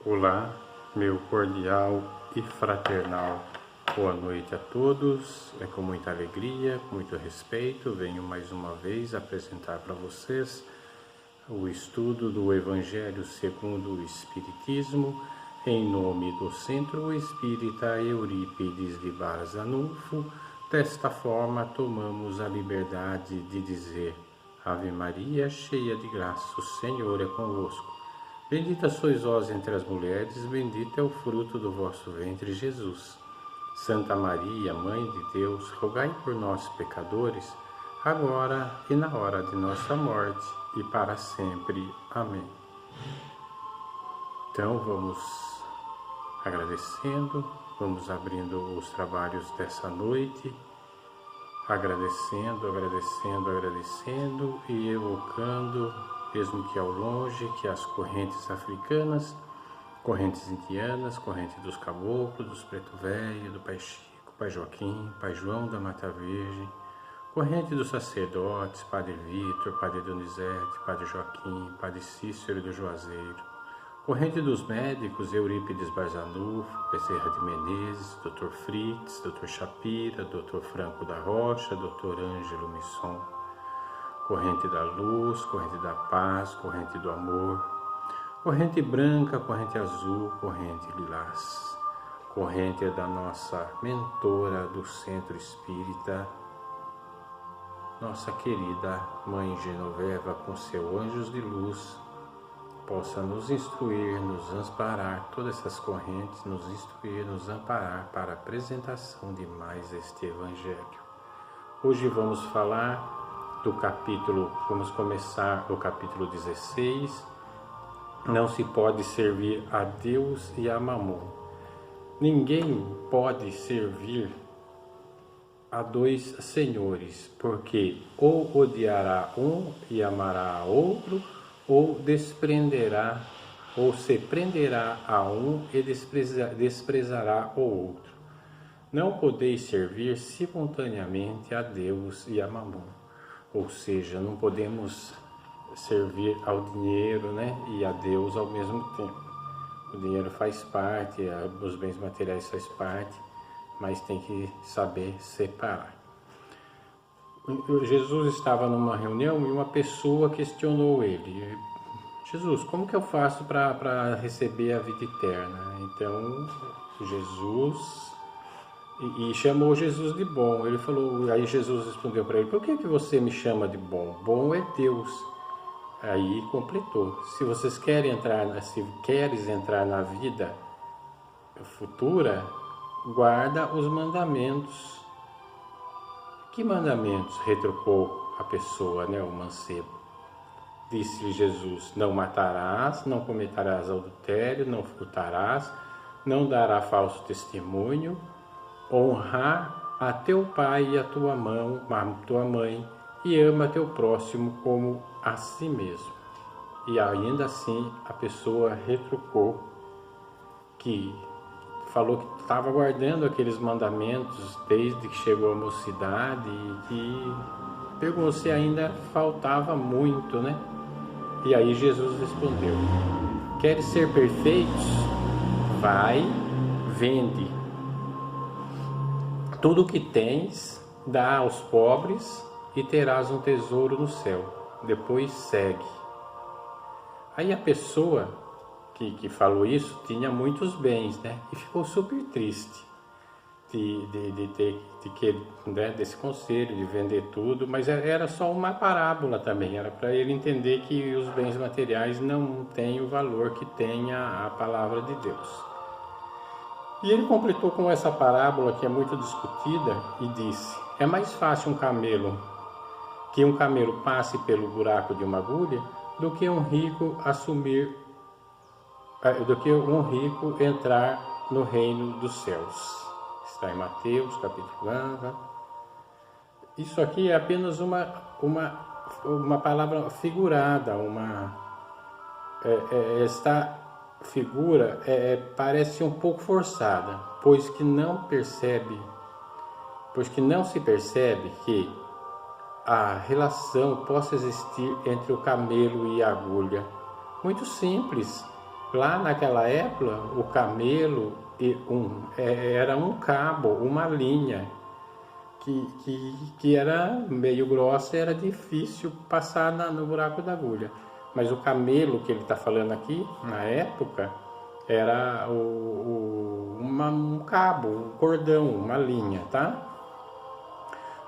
Olá, meu cordial e fraternal boa noite a todos. É com muita alegria, com muito respeito, venho mais uma vez apresentar para vocês o estudo do Evangelho segundo o Espiritismo, em nome do Centro Espírita Eurípides de Barzanufo. Desta forma, tomamos a liberdade de dizer: Ave Maria, cheia de graça, o Senhor é convosco. Bendita sois vós entre as mulheres, bendito é o fruto do vosso ventre, Jesus. Santa Maria, Mãe de Deus, rogai por nós, pecadores, agora e na hora de nossa morte, e para sempre. Amém. Então Vamos abrindo os trabalhos dessa noite, agradecendo e evocando, mesmo que ao longe, que as correntes africanas, correntes indianas, corrente dos caboclos, dos preto velho, do Pai Chico, Pai Joaquim, Pai João da Mata Virgem, corrente dos sacerdotes, Padre Vitor, Padre Donizete, Padre Joaquim, Padre Cícero do Juazeiro, corrente dos médicos, Eurípides Barzanufo, Bezerra de Menezes, Dr. Fritz, Dr. Shapira, Dr. Franco da Rocha, Dr. Ângelo Misson, corrente da luz, corrente da paz, corrente do amor, corrente branca, corrente azul, corrente lilás, corrente da nossa mentora do Centro Espírita, nossa querida Mãe Genoveva, com seus anjos de luz, possa nos instruir, nos amparar, todas essas correntes, nos instruir, nos amparar para a apresentação de mais este Evangelho. Hoje vamos vamos começar do capítulo 16, não se pode servir a Deus e a Mamon. Ninguém pode servir a dois senhores, porque ou odiará um e amará a outro, ou desprenderá, ou se prenderá a um e desprezará o outro. Não podeis servir simultaneamente a Deus e a Mamon. Ou seja, não podemos servir ao dinheiro, e a Deus ao mesmo tempo. O dinheiro faz parte, os bens materiais faz parte, mas tem que saber separar. Jesus estava numa reunião e uma pessoa questionou ele: Jesus, como que eu faço para receber a vida eterna? Então Jesus e chamou Jesus de bom. Ele falou, aí Jesus respondeu para ele: por que você me chama de bom? Bom é Deus. Aí completou: se vocês se queres entrar na vida futura, guarda os mandamentos. Que mandamentos? Retrucou a pessoa, o mancebo. Disse-lhe Jesus: não matarás, não cometerás adultério, não furtarás, não darás falso testemunho, honrar a teu pai e a tua mãe, e ama teu próximo como a si mesmo. E ainda assim a pessoa retrucou, que falou que estava guardando aqueles mandamentos desde que chegou à mocidade e que perguntou se ainda faltava muito, E aí Jesus respondeu: queres ser perfeitos? Vai, vende tudo o que tens, dá aos pobres e terás um tesouro no céu. Depois segue. Aí a pessoa que falou isso tinha muitos bens, e ficou super triste desse conselho de vender tudo, mas era só uma parábola também, era para ele entender que os bens materiais não têm o valor que tem a palavra de Deus. E ele completou com essa parábola, que é muito discutida, e disse: é mais fácil que um camelo passe pelo buraco de uma agulha do que um rico entrar no reino dos céus. Está em Mateus, capítulo 1. Isso aqui é apenas uma palavra figurada, esta figura parece um pouco forçada, pois que não se percebe que a relação possa existir entre o camelo e a agulha. Muito simples. Lá naquela época, o camelo era um cabo, uma linha, que era meio grossa e era difícil passar no buraco da agulha. Mas o camelo que ele está falando aqui, na época, era um cabo, um cordão, uma linha, tá?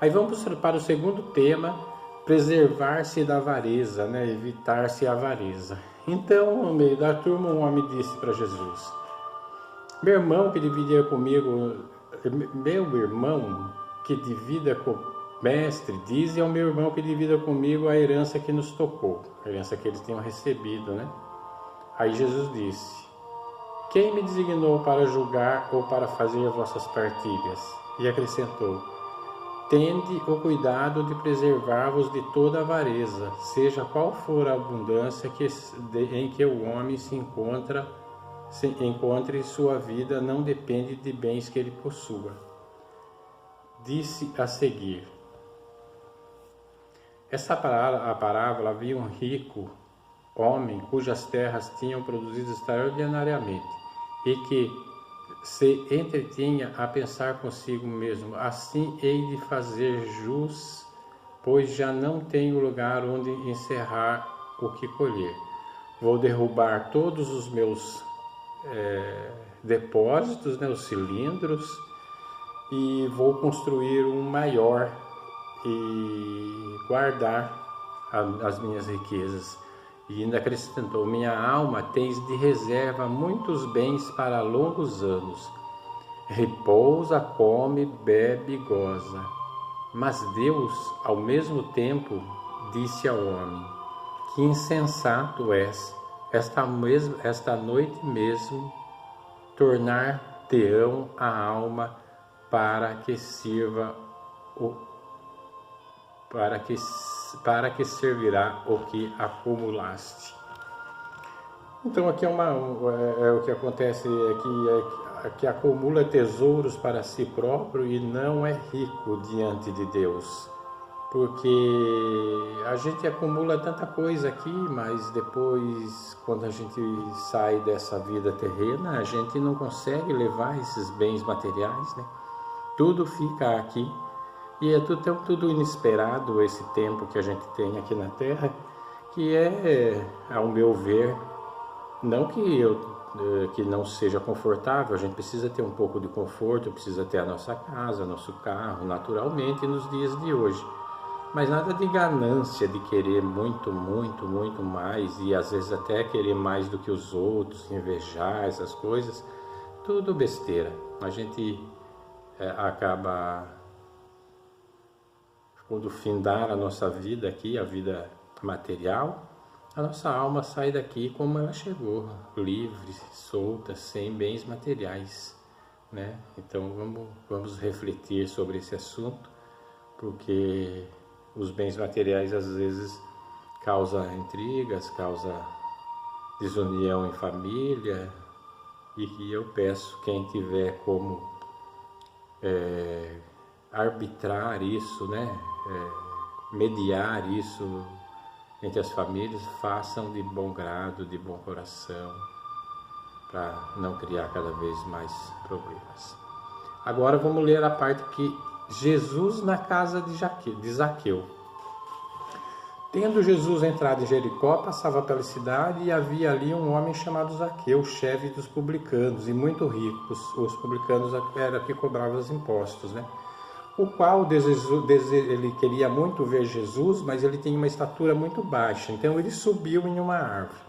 Aí vamos para o segundo tema, preservar-se da avareza, né? Evitar-se a avareza. Então, no meio da turma, um homem disse para Jesus: meu irmão que dividia comigo, meu irmão que divida com o mestre, diz ao meu irmão que divida comigo a herança que nos tocou, a herança que eles tinham recebido, né? Aí Jesus disse: quem me designou para julgar ou para fazer vossas partilhas? E acrescentou: tende o cuidado de preservar-vos de toda avareza, seja qual for a abundância em que o homem se encontre sua vida não depende de bens que ele possua. Disse a seguir: essa parábola havia um rico homem cujas terras tinham produzido extraordinariamente e que se entretinha a pensar consigo mesmo: assim hei de fazer jus, pois já não tenho lugar onde encerrar o que colher. Vou derrubar todos os meus depósitos, né, os cilindros, e vou construir um maior e guardar as minhas riquezas. E ainda acrescentou: minha alma tens de reserva muitos bens para longos anos. Repousa, come, bebe, goza. Mas Deus, ao mesmo tempo, disse ao homem: que insensato és, esta noite mesmo tornar-te-ão a alma para que sirva para que servirá o que acumulaste. Então aqui o que acontece é que acumula tesouros para si próprio e não é rico diante de Deus. Porque a gente acumula tanta coisa aqui, mas depois, quando a gente sai dessa vida terrena, a gente não consegue levar esses bens materiais, né? Tudo fica aqui. E é tudo inesperado esse tempo que a gente tem aqui na Terra, que ao meu ver, não que não seja confortável, a gente precisa ter um pouco de conforto, precisa ter a nossa casa, nosso carro, naturalmente, nos dias de hoje. Mas nada de ganância, de querer muito, muito, muito mais, e às vezes até querer mais do que os outros, invejar essas coisas, tudo besteira. A gente acaba, quando findar a nossa vida aqui, a vida material, a nossa alma sai daqui como ela chegou, livre, solta, sem bens materiais, né? Então vamos refletir sobre esse assunto, porque os bens materiais às vezes causam intrigas, causam desunião em família, e eu peço, quem tiver como arbitrar isso, né? Mediar isso entre as famílias, façam de bom grado, de bom coração, para não criar cada vez mais problemas. Agora vamos ler a parte que Jesus na casa de Zaqueu. Tendo Jesus entrado em Jericó, passava pela cidade e havia ali um homem chamado Zaqueu, chefe dos publicanos e muito ricos. Os publicanos eram que cobravam os impostos, né? O qual ele queria muito ver Jesus, mas ele tinha uma estatura muito baixa, então ele subiu em uma árvore.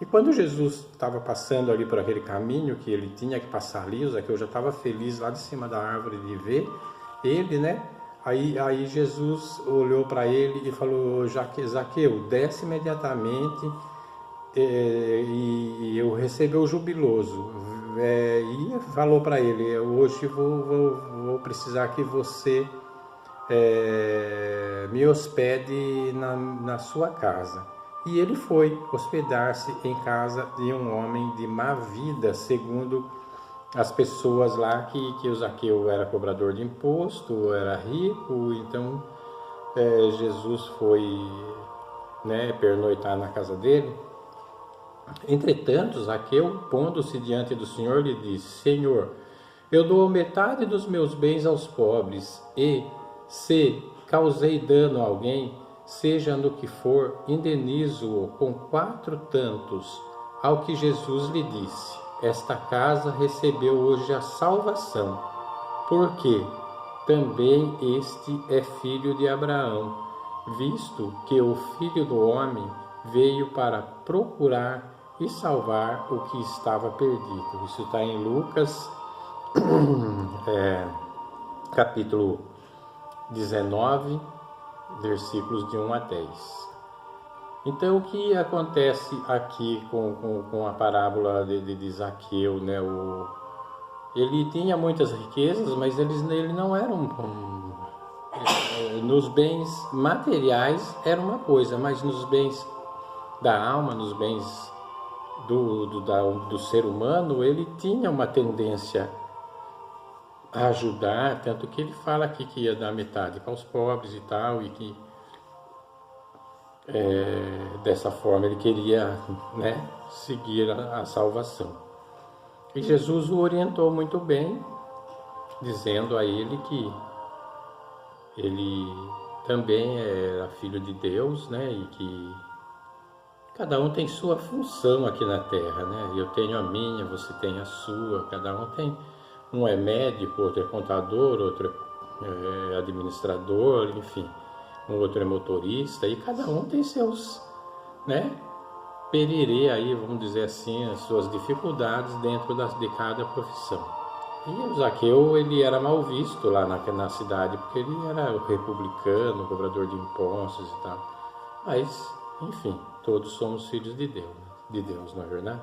E quando Jesus estava passando ali por aquele caminho que ele tinha que passar ali, o Zaqueu já estava feliz lá de cima da árvore de ver ele, né? Aí Jesus olhou para ele e falou: Zaqueu, desce imediatamente e eu recebeu o jubiloso. E falou para ele: hoje vou precisar que você me hospede na sua casa. E ele foi hospedar-se em casa de um homem de má vida, segundo as pessoas lá, que o Zaqueu era cobrador de imposto, era rico. Então Jesus foi, né, pernoitar na casa dele. Entretanto, Zaqueu, pondo-se diante do Senhor, lhe disse: Senhor, eu dou metade dos meus bens aos pobres, e, se causei dano a alguém, seja no que for, indenizo-o com 4 tantos. Ao que Jesus lhe disse: Esta casa recebeu hoje a salvação, porque também este é filho de Abraão, visto que o Filho do Homem veio para procurar e salvar o que estava perdido. Isso está em Lucas, capítulo 19, versículos de 1 a 10. Então, o que acontece aqui com a parábola de Zaqueu, né? Ele tinha muitas riquezas, mas ele não era nos bens materiais era uma coisa, mas nos bens da alma, nos bens do ser humano, ele tinha uma tendência a ajudar, tanto que ele fala aqui que ia dar metade para os pobres e tal, e que dessa forma ele queria, né, seguir a salvação. E Jesus o orientou muito bem, dizendo a ele que ele também era filho de Deus, né, e que cada um tem sua função aqui na Terra, né? Eu tenho a minha, você tem a sua, cada um tem. Um é médico, outro é contador, outro é administrador, enfim. Um outro é motorista, e cada um tem seus, né? Pererê aí, vamos dizer assim, as suas dificuldades dentro de cada profissão. E o Zaqueu, ele era mal visto lá na cidade, porque ele era o republicano, cobrador de impostos e tal. Mas, enfim, todos somos filhos de Deus, não é verdade?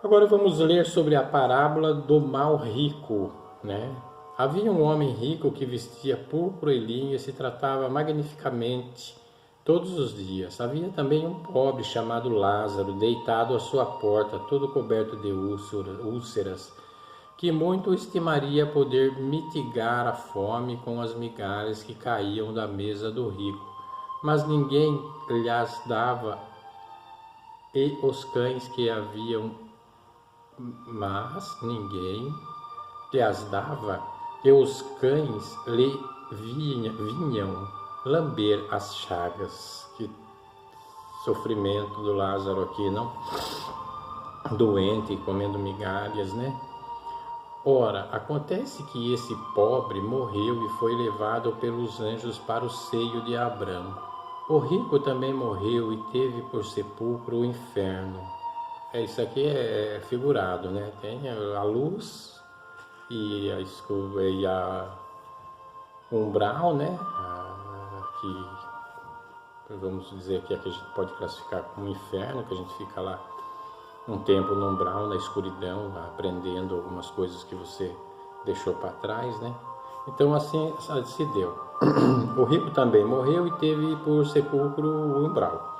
Agora vamos ler sobre a parábola do mal rico, né? Havia um homem rico que vestia púrpura e linho e se tratava magnificamente todos os dias. Havia também um pobre chamado Lázaro, deitado à sua porta, todo coberto de úlceras, que muito estimaria poder mitigar a fome com as migalhas que caíam da mesa do rico. Mas ninguém lhes dava, e os cães que haviam, e os cães lhe vinham lamber as chagas. Que sofrimento do Lázaro aqui, não? Doente, comendo migalhas, né? Ora, acontece que esse pobre morreu e foi levado pelos anjos para o seio de Abraão. O rico também morreu e teve por sepulcro o inferno. Isso aqui é figurado, né? Tem a luz e a umbral, né? Que vamos dizer que a gente pode classificar como inferno, que a gente fica lá um tempo no umbral, na escuridão, aprendendo algumas coisas que você deixou para trás, né? Então assim se deu. O rico também morreu e teve por sepulcro o umbral.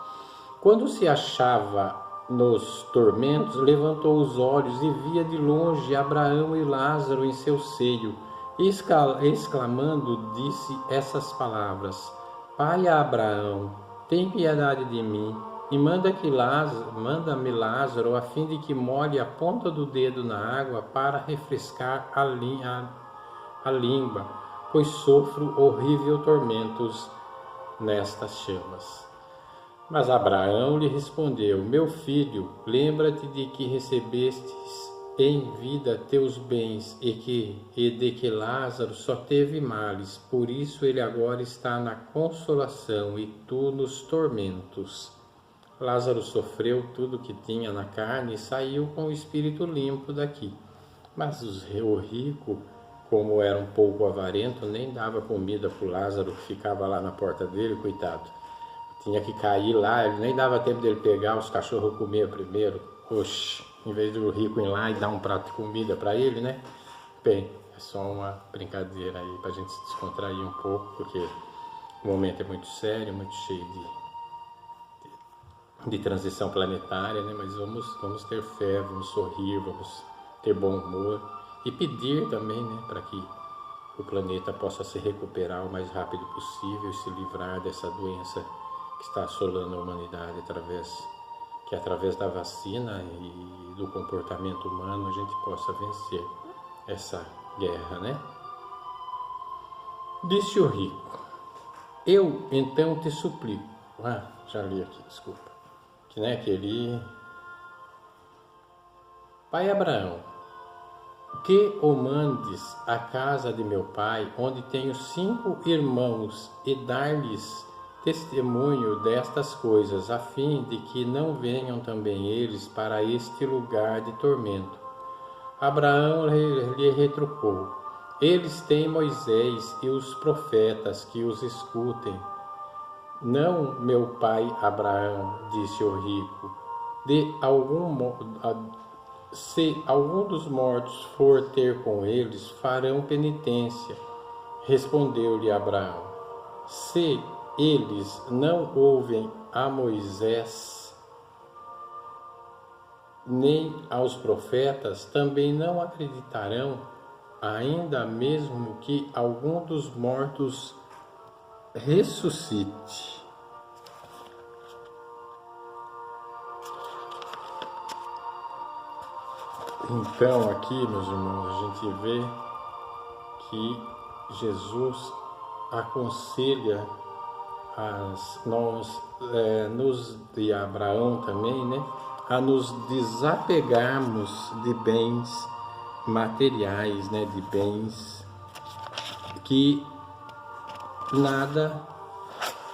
Quando se achava nos tormentos, levantou os olhos e via de longe Abraão e Lázaro em seu seio. Exclamando, disse essas palavras: Pai Abraão, tem piedade de mim, e manda-me Lázaro, a fim de que molhe a ponta do dedo na água para refrescar a língua, pois sofro horrível tormentos nestas chamas. Mas Abraão lhe respondeu: Meu filho, lembra-te de que recebestes em vida teus bens e de que Lázaro só teve males, por isso ele agora está na consolação e tu nos tormentos. Lázaro sofreu tudo que tinha na carne e saiu com o espírito limpo daqui. Mas o rico, como era um pouco avarento, nem dava comida para o Lázaro, que ficava lá na porta dele, coitado. Tinha que cair lá, ele nem dava tempo dele pegar, os cachorros comiam primeiro. Oxe, em vez do rico ir lá e dar um prato de comida para ele, né? Bem, é só uma brincadeira aí para a gente se descontrair um pouco, porque o momento é muito sério, muito cheio de transição planetária, né? Mas vamos ter fé, vamos sorrir, vamos ter bom humor e pedir também, né? Para que o planeta possa se recuperar o mais rápido possível e se livrar dessa doença que está assolando a humanidade através que através da vacina e do comportamento humano a gente possa vencer essa guerra, né? Disse o rico: eu então te suplico. Já li aqui, desculpa. Que ele... Pai Abraão, que o mandes à casa de meu pai, onde tenho 5 irmãos, e dar-lhes testemunho destas coisas, a fim de que não venham também eles para este lugar de tormento. Abraão lhe retrucou: eles têm Moisés e os profetas, que os escutem. Não, meu pai Abraão, disse o rico, se algum dos mortos for ter com eles, farão penitência. Respondeu-lhe Abraão: se eles não ouvem a Moisés nem aos profetas, também não acreditarão, ainda mesmo que algum dos mortos ressuscite. Então aqui, meus irmãos, a gente vê que Jesus aconselha e Abraão também, né, a nos desapegarmos de bens materiais, né, de bens que nada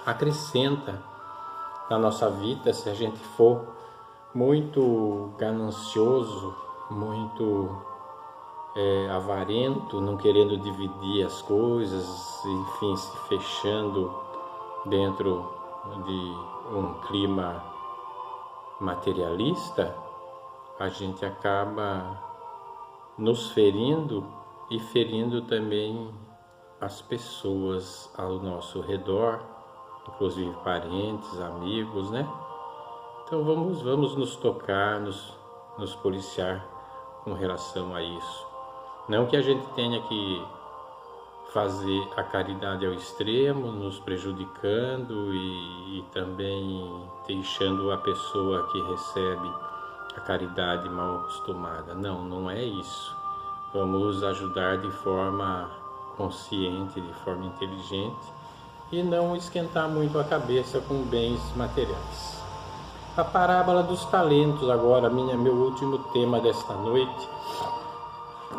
acrescenta na nossa vida. Se a gente for muito ganancioso, muito avarento, não querendo dividir as coisas, enfim, se fechando dentro de um clima materialista, a gente acaba nos ferindo e ferindo também as pessoas ao nosso redor, inclusive parentes, amigos, né? Então vamos nos tocar, nos policiar com relação a isso. Não que a gente tenha que fazer a caridade ao extremo, nos prejudicando e também deixando a pessoa que recebe a caridade mal acostumada. Não é isso. Vamos ajudar de forma consciente, de forma inteligente, e não esquentar muito a cabeça com bens materiais. A parábola dos talentos agora, meu último tema desta noite.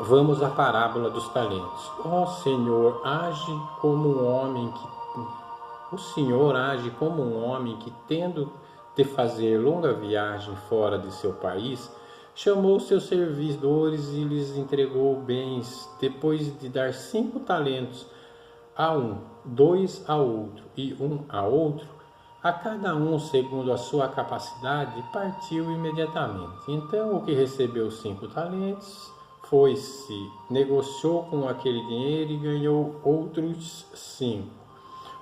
Vamos à parábola dos talentos. Senhor, age como um homem que... O Senhor age como um homem que, tendo de fazer longa viagem fora de seu país, chamou seus servidores e lhes entregou bens, depois de dar 5 talentos a um, 2 a outro e 1 a outro, a cada um segundo a sua capacidade, partiu imediatamente. Então o que recebeu 5 talentos foi-se, negociou com aquele dinheiro e ganhou outros 5.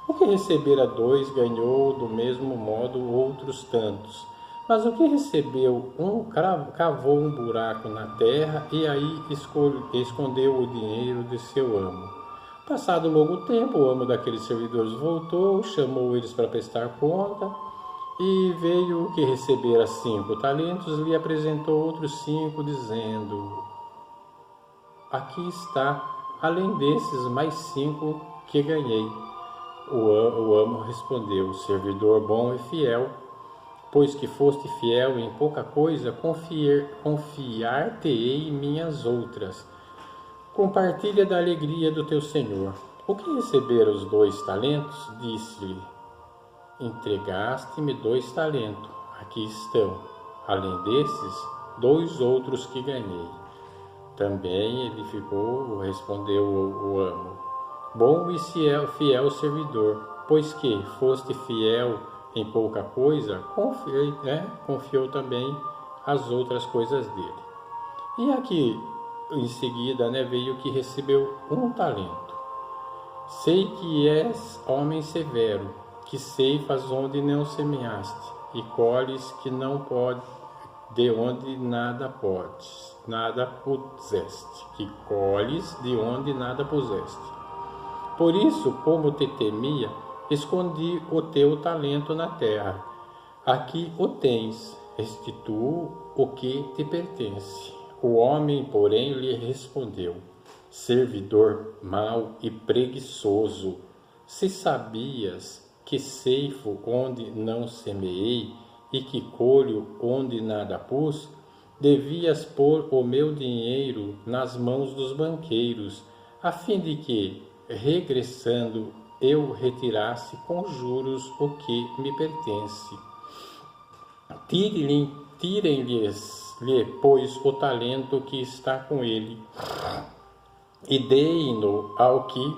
O que recebera 2 ganhou do mesmo modo outros tantos. Mas o que recebeu 1 cavou um buraco na terra e aí escondeu o dinheiro de seu amo. Passado longo tempo, o amo daqueles servidores voltou, chamou eles para prestar conta, e veio o que recebera 5 talentos, lhe apresentou outros 5, dizendo: aqui está, além desses, mais 5 que ganhei. O amo respondeu: servidor bom e fiel, pois que foste fiel em pouca coisa, confiar-te-ei minhas outras. Compartilha da alegria do teu senhor. O que receberam os 2 talentos? Disse-lhe: entregaste-me 2 talentos, aqui estão. Além desses, 2 outros que ganhei. Também ele respondeu o amo: bom e fiel servidor, pois que foste fiel em pouca coisa, confiou também as outras coisas dele. E aqui, em seguida, veio que recebeu 1 talento. Sei que és homem severo, que ceifas onde não semeaste, e colhes que não pode, de onde nada puseste, que colhes de onde nada puseste. Por isso, como te temia, escondi o teu talento na terra. Aqui o tens, restituo o que te pertence. O homem, porém, lhe respondeu: servidor mau e preguiçoso, se sabias que ceifo onde não semeei e que colho onde nada pus, devias pôr o meu dinheiro nas mãos dos banqueiros, a fim de que, regressando, eu retirasse com juros o que me pertence. Tirem-lhe, pois, o talento que está com ele, e deem-no ao que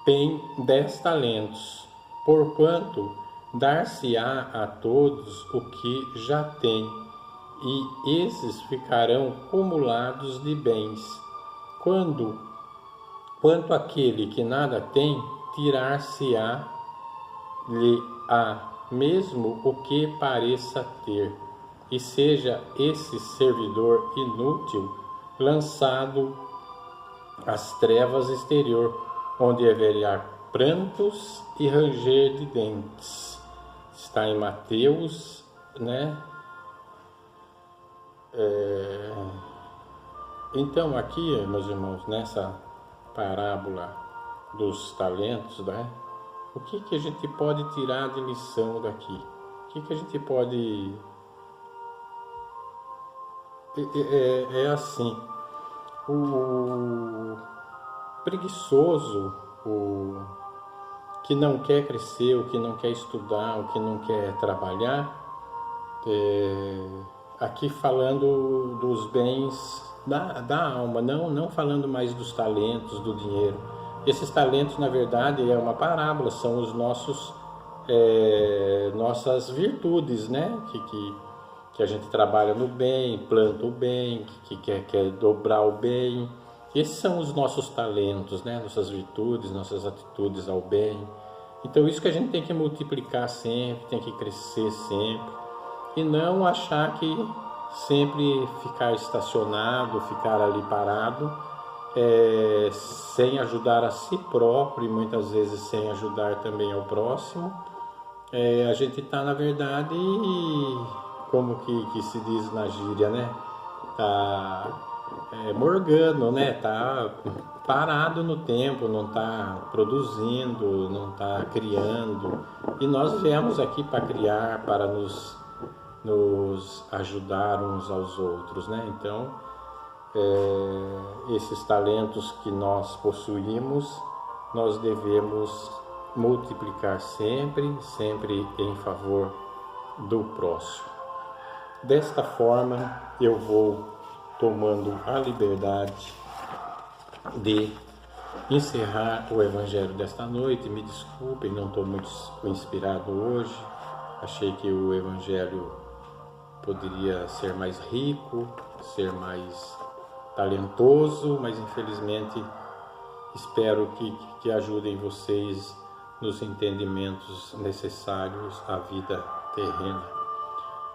tem 10 talentos, porquanto dar-se-á a todos o que já tem, e esses ficarão cumulados de bens. Quanto àquele que nada tem, tirar-se-á-lhe-á mesmo o que pareça ter, e seja esse servidor inútil lançado às trevas exterior, onde haverá prantos e ranger de dentes. Está em Mateus, né? Então aqui, meus irmãos, nessa parábola dos talentos, né? O que a gente pode tirar de lição daqui? O que a gente pode... É assim, o preguiçoso, o que não quer crescer, o que não quer estudar, o que não quer trabalhar, aqui falando dos bens da alma, não falando mais dos talentos, do dinheiro. Esses talentos, na verdade, é uma parábola, são os nossas virtudes, né? Que a gente trabalha no bem, planta o bem, que quer dobrar o bem. Esses são os nossos talentos, né? Nossas virtudes, nossas atitudes ao bem. Então isso que a gente tem que multiplicar sempre, tem que crescer sempre. E não achar que sempre ficar estacionado, ficar ali parado, sem ajudar a si próprio e muitas vezes sem ajudar também ao próximo. A gente está, na verdade, como que se diz na gíria, né? Tá morgando, né? Tá parado no tempo, não tá produzindo, não tá criando. E nós viemos aqui para criar, para nos ajudar uns aos outros, né? Então, esses talentos que nós possuímos, nós devemos multiplicar sempre em favor do próximo. Desta forma, eu vou tomando a liberdade de encerrar o Evangelho desta noite. Me desculpem, não estou muito inspirado hoje. Achei que o Evangelho poderia ser mais rico, ser mais talentoso, mas infelizmente espero que ajudem vocês nos entendimentos necessários à vida terrena.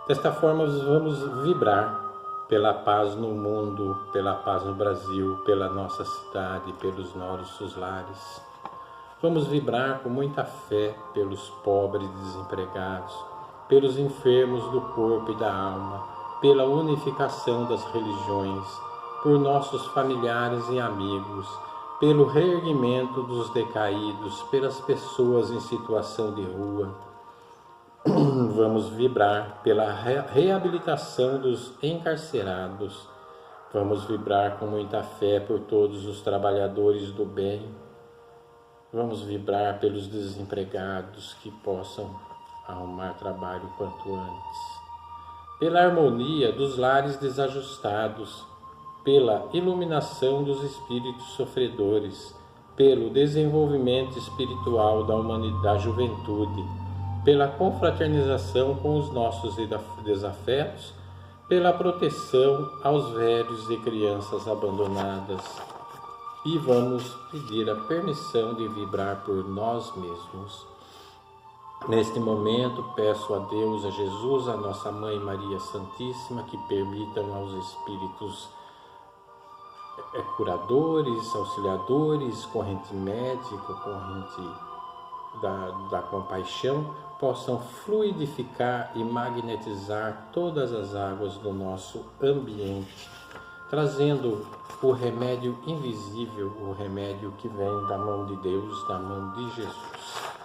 Desta forma, vamos vibrar pela paz no mundo, pela paz no Brasil, pela nossa cidade, pelos nossos lares. Vamos vibrar com muita fé pelos pobres e desempregados, pelos enfermos do corpo e da alma, pela unificação das religiões, por nossos familiares e amigos, pelo reerguimento dos decaídos, pelas pessoas em situação de rua. Vamos vibrar pela reabilitação dos encarcerados. Vamos vibrar com muita fé por todos os trabalhadores do bem. Vamos vibrar pelos desempregados que possam arrumar trabalho quanto antes. Pela harmonia dos lares desajustados, pela iluminação dos espíritos sofredores, pelo desenvolvimento espiritual da humanidade, da juventude, pela confraternização com os nossos desafetos, pela proteção aos velhos e crianças abandonadas. E vamos pedir a permissão de vibrar por nós mesmos. Neste momento, peço a Deus, a Jesus, a nossa Mãe Maria Santíssima, que permitam aos espíritos curadores, auxiliadores, corrente médica, corrente da compaixão possam fluidificar e magnetizar todas as águas do nosso ambiente, trazendo o remédio invisível, o remédio que vem da mão de Deus, da mão de Jesus.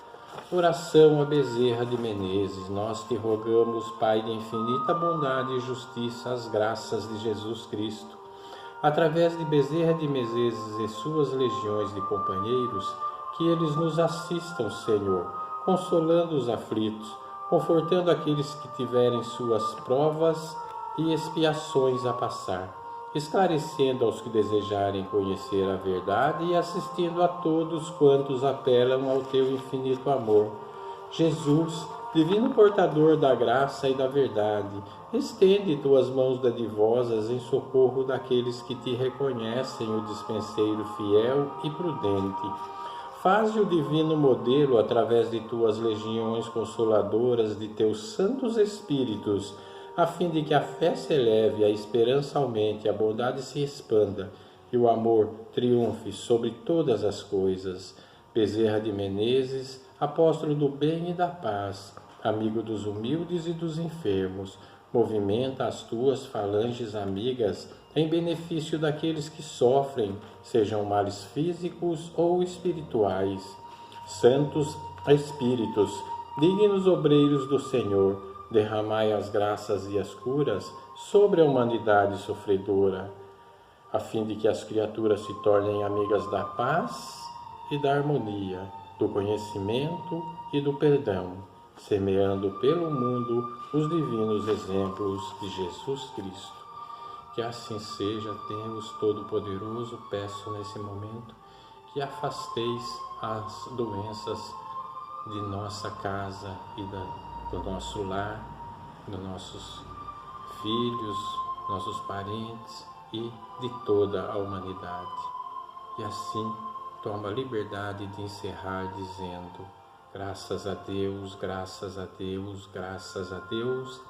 Oração a Bezerra de Menezes. Nós te rogamos, Pai de infinita bondade e justiça, as graças de Jesus Cristo, através de Bezerra de Menezes e suas legiões de companheiros, que eles nos assistam, Senhor, consolando os aflitos, confortando aqueles que tiverem suas provas e expiações a passar, esclarecendo aos que desejarem conhecer a verdade e assistindo a todos quantos apelam ao teu infinito amor. Jesus, divino portador da graça e da verdade, estende tuas mãos dadivosas em socorro daqueles que te reconhecem o dispenseiro fiel e prudente. Faze o divino modelo através de tuas legiões consoladoras, de teus santos espíritos, a fim de que a fé se eleve, a esperança aumente, a bondade se expanda e o amor triunfe sobre todas as coisas. Bezerra de Menezes, apóstolo do bem e da paz, amigo dos humildes e dos enfermos, movimenta as tuas falanges amigas em benefício daqueles que sofrem, sejam males físicos ou espirituais. Santos Espíritos, dignos obreiros do Senhor, derramai as graças e as curas sobre a humanidade sofredora, a fim de que as criaturas se tornem amigas da paz e da harmonia, do conhecimento e do perdão, semeando pelo mundo os divinos exemplos de Jesus Cristo. Que assim seja, Deus Todo-Poderoso, peço nesse momento que afasteis as doenças de nossa casa e do nosso lar, dos nossos filhos, nossos parentes e de toda a humanidade. E assim toma a liberdade de encerrar dizendo: graças a Deus, graças a Deus, graças a Deus.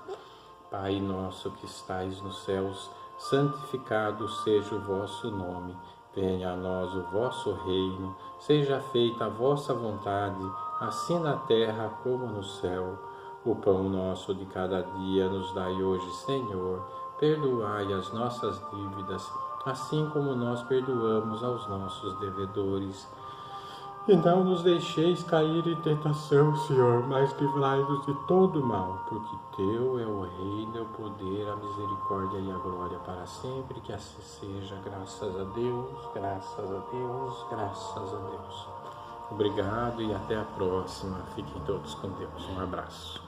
Pai nosso que estais nos céus, santificado seja o vosso nome. Venha a nós o vosso reino. Seja feita a vossa vontade, assim na terra como no céu. O pão nosso de cada dia nos dai hoje, Senhor. Perdoai as nossas dívidas, assim como nós perdoamos aos nossos devedores. E não nos deixeis cair em tentação, Senhor, mas livrai-nos de todo mal, porque teu é o reino, o poder, a misericórdia e a glória para sempre. Que assim seja, graças a Deus, graças a Deus, graças a Deus. Obrigado e até a próxima. Fiquem todos com Deus. Um abraço.